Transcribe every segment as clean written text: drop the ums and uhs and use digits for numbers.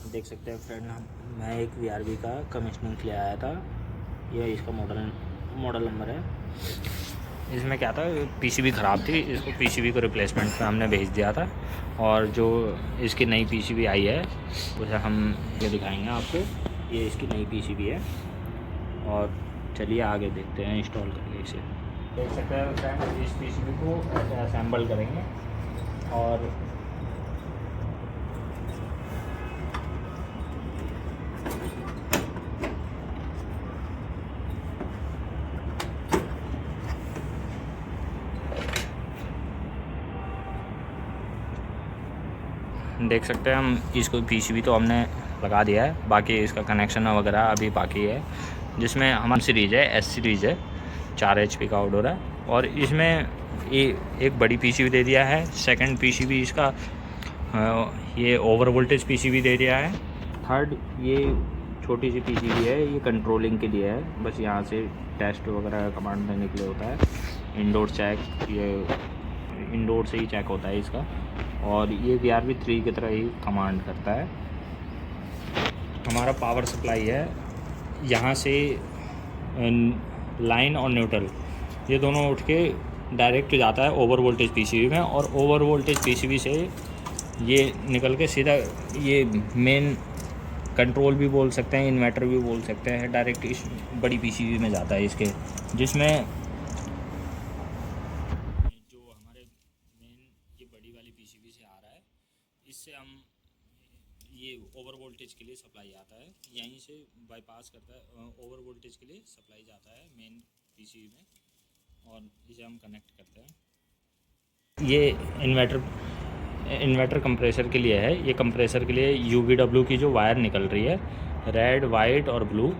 देख सकते हैं फ्रेंड, मैं एक VRV का कमीशनिंग के लिए आया था। ये इसका मॉडल नंबर है। इसमें क्या था, PCB ख़राब थी, इसको PCB को रिप्लेसमेंट में हमने भेज दिया था। और जो इसकी नई PCB आई है उसे हम ये दिखाएंगे आपको। ये इसकी नई PCB है और चलिए आगे देखते हैं इंस्टॉल करके इसे। देख सकते हैं फ्रेंड, इस PCB को असेंबल करेंगे और देख सकते हैं हम इसको PCB तो हमने लगा दिया है, बाकी इसका कनेक्शन वगैरह अभी बाकी है। जिसमें हमारी सीरीज़ है, S सीरीज़ है, 4 HP का आउटडोर है। और इसमें ये एक बड़ी PCB दे दिया है। सेकंड PCB इसका ये ओवर वोल्टेज PCB दे दिया है। थर्ड ये छोटी सी PCB है, ये कंट्रोलिंग के लिए है, बस यहाँ से टेस्ट वगैरह कमांड देने के लिए होता है। इंडोर चेक, ये इंडोर से ही चेक होता है इसका। और ये VRV 3 की तरह ही कमांड करता है। हमारा पावर सप्लाई है, यहाँ से लाइन और न्यूट्रल ये दोनों उठ के डायरेक्ट जाता है ओवर वोल्टेज PCB में। और ओवर वोल्टेज PCB से ये निकल के सीधा ये मेन कंट्रोल भी बोल सकते हैं, इन्वर्टर भी बोल सकते हैं, डायरेक्ट इस बड़ी PCB में जाता है इसके। जिसमें जो हमारे मेन ये बड़ी वाली PCB से आ रहा है, इससे हम ये ओवर वोल्टेज के लिए सप्लाई आता है, यहीं से बाईपास करता है, ओवर वोल्टेज के लिए सप्लाई जाता है मेन PCB में और इसे हम कनेक्ट करते हैं। ये इन्वर्टर कंप्रेसर के लिए है। ये कंप्रेसर के लिए UVW की जो वायर निकल रही है, रेड, वाइट और ब्लू,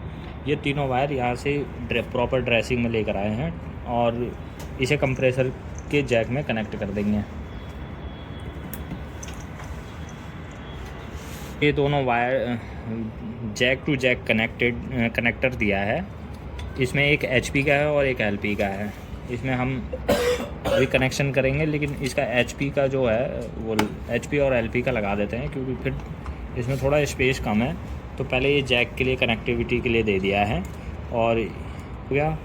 ये तीनों वायर यहाँ से प्रॉपर ड्रेसिंग में लेकर आए हैं और इसे कंप्रेसर के जैक में कनेक्ट कर देंगे। ये दोनों wire jack to jack connector दिया है। इसमें एक HP का है और एक LP का है। इसमें हम अभी कनेक्शन करेंगे, लेकिन इसका HP का जो है वो HP और LP का लगा देते हैं, क्योंकि फिर इसमें थोड़ा स्पेस कम है। तो पहले ये जैक के लिए कनेक्टिविटी के लिए दे दिया है और हो गया।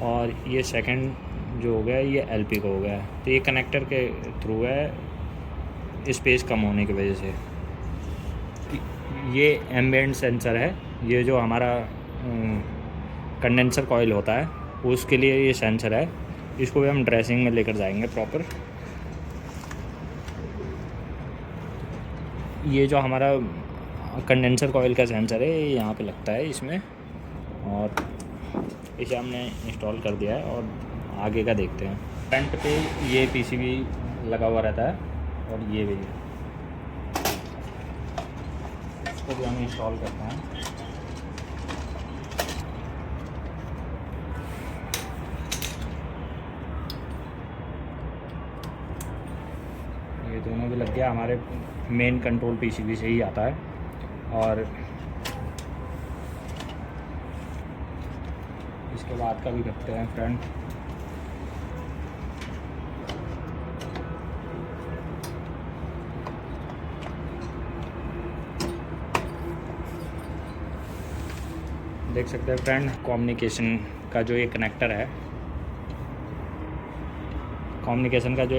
और ये सेकंड जो हो गया ये LP का हो गया। तो ये कनेक्टर के थ्रू है, स्पेस कम होने की वजह से। ये एम्बिएंट सेंसर है, ये जो हमारा कंडेंसर कॉइल होता है उसके लिए ये सेंसर है। इसको भी हम ड्रेसिंग में लेकर जाएंगे प्रॉपर। ये जो हमारा कंडेंसर कॉइल का सेंसर है ये यहाँ पे लगता है इसमें, और इसे हमने इंस्टॉल कर दिया है और आगे का देखते हैं। फ्रंट पे ये PCB लगा हुआ रहता है और ये भी, इसको भी हम इंस्टॉल करते हैं। ये दोनों भी लग गया, हमारे मेन कंट्रोल PCB से ही आता है। और इसके बाद का भी करते हैं फ्रेंड। देख सकते हैं फ्रेंड, कम्युनिकेशन का जो ये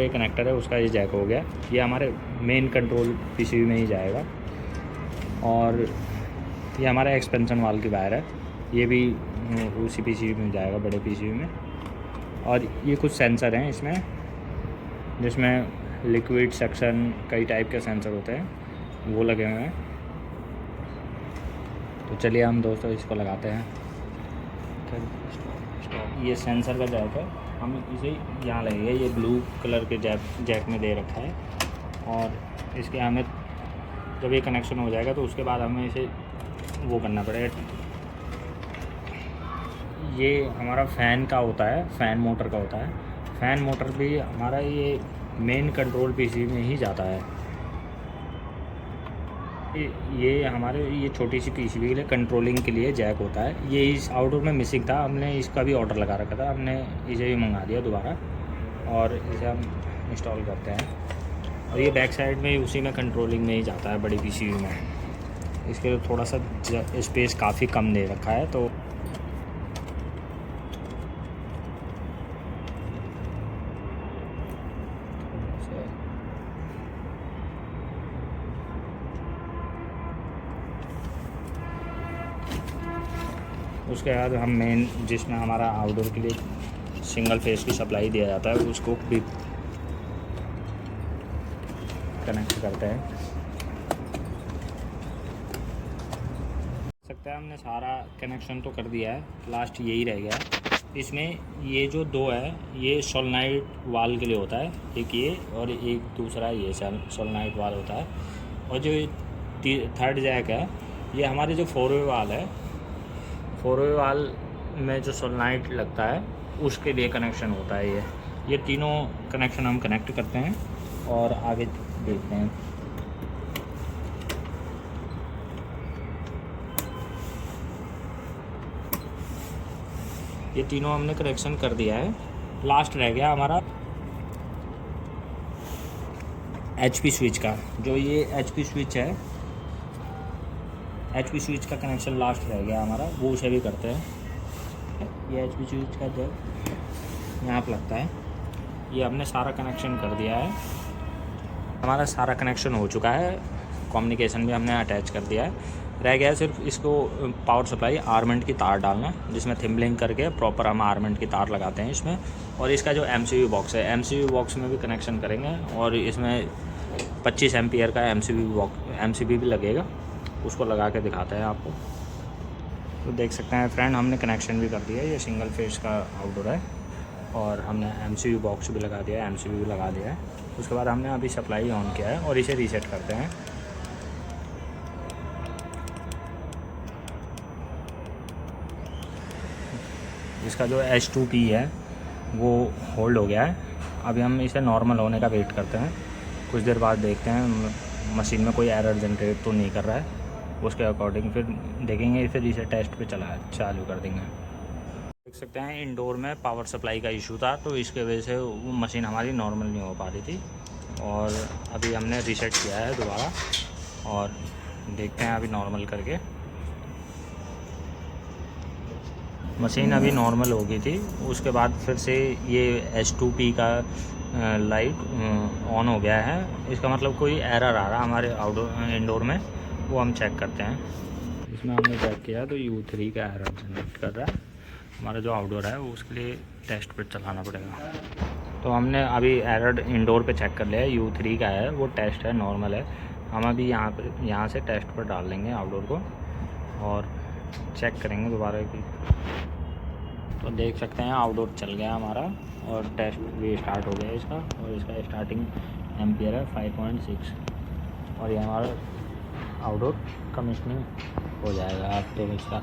कनेक्टर है, उसका ये जैक हो गया। ये हमारे मेन कंट्रोल PCB में ही जाएगा। और ये हमारा एक्सपेंशन वाल की वायर है, ये भी उसी PCB में जाएगा, बड़े PCB में। और ये कुछ सेंसर हैं इसमें, जिसमें लिक्विड, सक्शन, कई टाइप के सेंसर होते हैं, वो लगे हुए हैं। तो चलिए हम दोस्तों इसको लगाते हैं। ये सेंसर का जैक है, हम इसे यहाँ लगेगा। ये ब्लू कलर के जैक में दे रखा है। और इसके हमें जब ये कनेक्शन हो जाएगा तो उसके बाद हमें इसे वो करना पड़ेगा। ये हमारा फ़ैन का होता है, फ़ैन मोटर का होता है। फ़ैन मोटर भी हमारा ये मेन कंट्रोल PCB में ही जाता है। ये हमारे ये छोटी सी PCB के लिए कंट्रोलिंग के लिए जैक होता है। ये इस आउटडोर में मिसिंग था, हमने इसका भी ऑर्डर लगा रखा था, हमने इसे भी मंगा दिया दोबारा और इसे हम इंस्टॉल करते हैं। और ये बैक साइड में उसी में कंट्रोलिंग में ही जाता है, बड़ी PCB में। इसके लिए थोड़ा सा स्पेस काफ़ी कम दे रखा है। तो उसके बाद हम मेन जिसमें हमारा आउटडोर के लिए सिंगल फेस की सप्लाई दिया जाता है उसको भी कनेक्ट करते हैं। सकता है हमने सारा कनेक्शन तो कर दिया है, लास्ट यही रह गया है। इसमें ये जो दो है ये सोलेनॉइड वाल के लिए होता है, एक ये और एक दूसरा ये सोलेनॉइड वाल होता है। और जो थर्ड जैक है ये हमारे जो 4 वे वाल है, 4 वे वाल में जो सोलेनॉइड लगता है उसके लिए कनेक्शन होता है। ये तीनों कनेक्शन हम कनेक्ट करते हैं और आगे देखते हैं। ये तीनों हमने कनेक्शन कर दिया है। लास्ट रह गया हमारा HP स्विच का। जो ये HP स्विच है, HP स्विच का कनेक्शन लास्ट रह गया हमारा, वो उसे भी करते हैं। ये HP स्विच का जब यहाँ पर लगता है, ये हमने सारा कनेक्शन कर दिया है। हमारा सारा कनेक्शन हो चुका है, कम्युनिकेशन भी हमने अटैच कर दिया है। रह गया सिर्फ इसको पावर सप्लाई आर्मेंट की तार डालना, जिसमें थिम्बलिंग करके प्रॉपर हम आर्मेंट की तार लगाते हैं इसमें। और इसका जो MCB बॉक्स है, MCB बॉक्स में भी कनेक्शन करेंगे और इसमें 25 एम्पियर का MCB भी लगेगा, उसको लगा के दिखाते हैं आपको। तो देख सकते हैं फ्रेंड, हमने कनेक्शन भी कर दिया है। ये सिंगल फेस का आउटडोर है और हमने MCB बॉक्स भी लगा दिया है, MCB भी लगा दिया है। उसके बाद हमने अभी सप्लाई ऑन किया है और इसे रीसेट करते हैं। इसका जो H2P है वो होल्ड हो गया है। अभी हम इसे नॉर्मल होने का वेट करते हैं। कुछ देर बाद देखते हैं मशीन में कोई एरर जनरेट तो नहीं कर रहा है, उसके अकॉर्डिंग फिर देखेंगे, फिर इसे टेस्ट पे चालू कर देंगे। देख सकते हैं इंडोर में पावर सप्लाई का इशू था, तो इसके वजह से वो मशीन हमारी नॉर्मल नहीं हो पा रही थी। और अभी हमने रीसेट किया है दोबारा और देखते हैं अभी नॉर्मल करके। मशीन अभी नॉर्मल हो गई थी। उसके बाद फिर से ये H2P का लाइट ऑन हो गया है। इसका मतलब कोई एरर आ रहा है हमारे आउटडोर इंडोर में, वो हम चेक करते हैं। इसमें हमने चेक किया तो U3 का एरर जनरेट कर रहा है हमारा जो आउटडोर है, वो उसके लिए टेस्ट पे चलाना पड़ेगा। तो हमने अभी एरर इंडोर पे चेक कर लिया है, U3 का है, वो टेस्ट है, नॉर्मल है। हम अभी यहाँ से टेस्ट पर डाल देंगे आउटडोर को और चेक करेंगे दोबारा की। तो देख सकते हैं आउटडोर चल गया हमारा और टेस्ट भी स्टार्ट हो गया इसका। और इसका स्टार्टिंग एम्पियर है 5.6 और ये हमारा आउटडोर कमिश्निंग हो जाएगा अब तो इसका।